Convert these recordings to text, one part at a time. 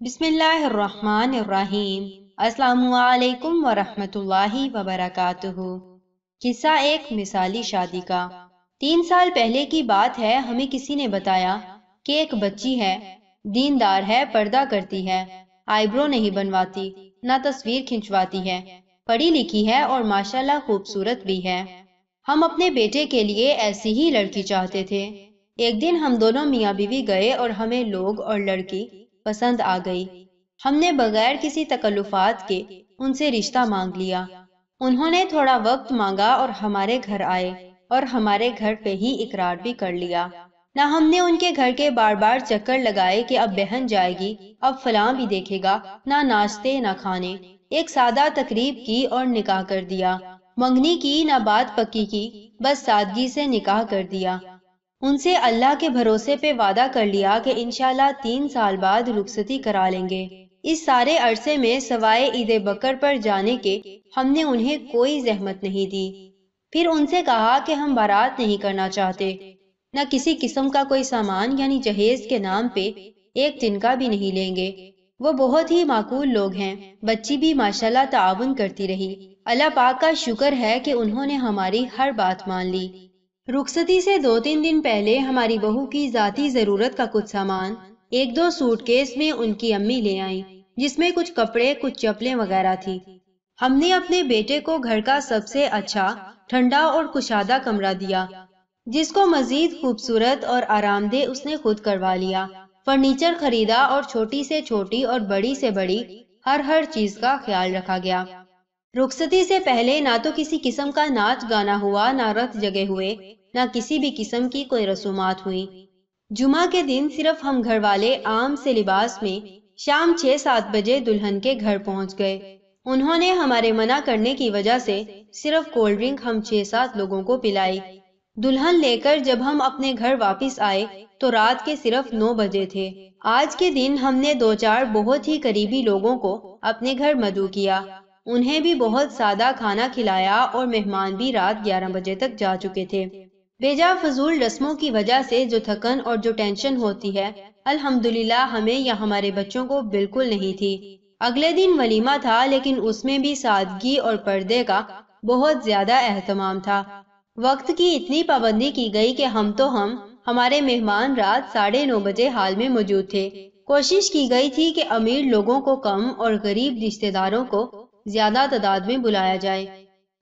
بسم اللہ الرحمن الرحیم۔ السلام علیکم ورحمۃ اللہ وبرکاتہ۔ قصہ ایک مثالی شادی کا۔ 3 سال پہلے کی بات ہے، ہمیں کسی نے بتایا کہ ایک بچی ہے، دیندار ہے، پردہ کرتی ہے، آئی برو نہیں بنواتی، نہ تصویر کھنچواتی ہے، پڑھی لکھی ہے اور ماشاءاللہ خوبصورت بھی ہے۔ ہم اپنے بیٹے کے لیے ایسی ہی لڑکی چاہتے تھے۔ ایک دن ہم دونوں میاں بیوی گئے اور ہمیں لوگ اور لڑکی پسند آ گئی۔ ہم نے بغیر کسی تکلفات کے ان سے رشتہ مانگ لیا۔ انہوں نے تھوڑا وقت مانگا اور ہمارے گھر آئے اور ہمارے گھر پہ ہی اقرار بھی کر لیا۔ نہ ہم نے ان کے گھر کے بار بار چکر لگائے کہ اب بہن جائے گی، اب فلاں بھی دیکھے گا، نہ ناشتے نہ کھانے، ایک سادہ تقریب کی اور نکاح کر دیا۔ منگنی کی نہ بات پکی کی، بس سادگی سے نکاح کر دیا۔ ان سے اللہ کے بھروسے پہ وعدہ کر لیا کہ انشاءاللہ 3 سال بعد رخصتی کرا لیں گے۔ اس سارے عرصے میں سوائے عید بکر پر جانے کے ہم نے انہیں کوئی زحمت نہیں دی۔ پھر ان سے کہا کہ ہم بارات نہیں کرنا چاہتے، نہ کسی قسم کا کوئی سامان یعنی جہیز کے نام پہ ایک دن کا بھی نہیں لیں گے۔ وہ بہت ہی معقول لوگ ہیں۔ بچی بھی ماشاءاللہ تعاون کرتی رہی۔ اللہ پاک کا شکر ہے کہ انہوں نے ہماری ہر بات مان لی۔ رخصتی سے 2-3 دن پہلے ہماری بہو کی ذاتی ضرورت کا کچھ سامان 1-2 سوٹ کیس میں ان کی امی لے آئیں، جس میں کچھ کپڑے، کچھ چپلیں وغیرہ تھی۔ ہم نے اپنے بیٹے کو گھر کا سب سے اچھا، ٹھنڈا اور کشادہ کمرہ دیا، جس کو مزید خوبصورت اور آرام دہ اس نے خود کروا لیا۔ فرنیچر خریدا اور چھوٹی سے چھوٹی اور بڑی سے بڑی ہر چیز کا خیال رکھا گیا۔ رخصتی سے پہلے نہ تو کسی قسم کا ناچ گانا ہوا، نہ رتھ جگے ہوئے، نہ کسی بھی قسم کی کوئی رسومات ہوئی۔ جمعہ کے دن صرف ہم گھر والے عام سے لباس میں شام 6-7 بجے دلہن کے گھر پہنچ گئے۔ انہوں نے ہمارے منع کرنے کی وجہ سے صرف کولڈ ڈرنک ہم 6-7 لوگوں کو پلائی۔ دلہن لے کر جب ہم اپنے گھر واپس آئے تو رات کے صرف 9 بجے تھے۔ آج کے دن ہم نے 2-4 بہت ہی قریبی لوگوں کو اپنے گھر مدعو کیا۔ انہیں بھی بہت سادہ کھانا کھلایا اور مہمان بھی رات 11 بجے تک جا چکے تھے۔ بیجا فضول رسموں کی وجہ سے جو تھکن اور جو ٹینشن ہوتی ہے، الحمدللہ ہمیں یا ہمارے بچوں کو بالکل نہیں تھی۔ اگلے دن ولیمہ تھا، لیکن اس میں بھی سادگی اور پردے کا بہت زیادہ اہتمام تھا۔ وقت کی اتنی پابندی کی گئی کہ ہمارے مہمان رات 9:30 بجے حال میں موجود تھے۔ کوشش کی گئی تھی کہ امیر لوگوں کو کم اور غریب رشتہ داروں کو زیادہ تعداد میں بلایا جائے۔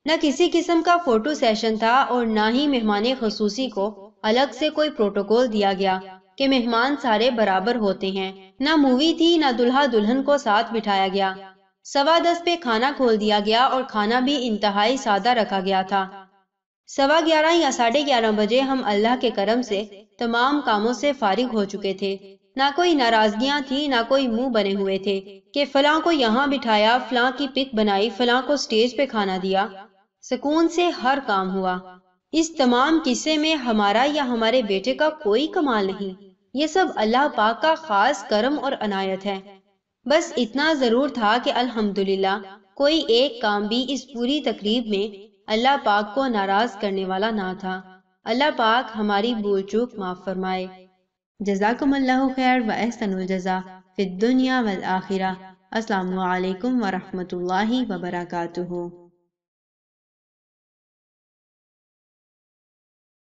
نہ کسی قسم کا فوٹو سیشن تھا اور نہ ہی مہمان خصوصی کو الگ سے کوئی پروٹوکول دیا گیا کہ مہمان سارے برابر ہوتے ہیں۔ نہ مووی تھی، نہ دلہا دلہن کو ساتھ بٹھایا گیا۔ 10:15 پہ کھانا کھول دیا گیا اور کھانا بھی انتہائی سادہ رکھا گیا تھا۔ 11:15 یا 11:30 بجے ہم اللہ کے کرم سے تمام کاموں سے فارغ ہو چکے تھے۔ نہ کوئی ناراضگیاں تھیں، نہ کوئی منہ بنے ہوئے تھے کہ فلاں کو یہاں بٹھایا، فلاں کی پک بنائی، فلاں کو سٹیج پہ کھانا دیا۔ سکون سے ہر کام ہوا۔ اس تمام قصے میں ہمارا یا ہمارے بیٹے کا کوئی کمال نہیں، یہ سب اللہ پاک کا خاص کرم اور عنایت ہے۔ بس اتنا ضرور تھا کہ الحمدللہ کوئی ایک کام بھی اس پوری تقریب میں اللہ پاک کو ناراض کرنے والا نہ تھا۔ اللہ پاک ہماری بھول چوک معاف فرمائے۔ جزاکم اللہ خیر و احسن الجزا فی الدنیا والآخرہ۔ السلام علیکم ورحمۃ اللہ وبرکاتہ۔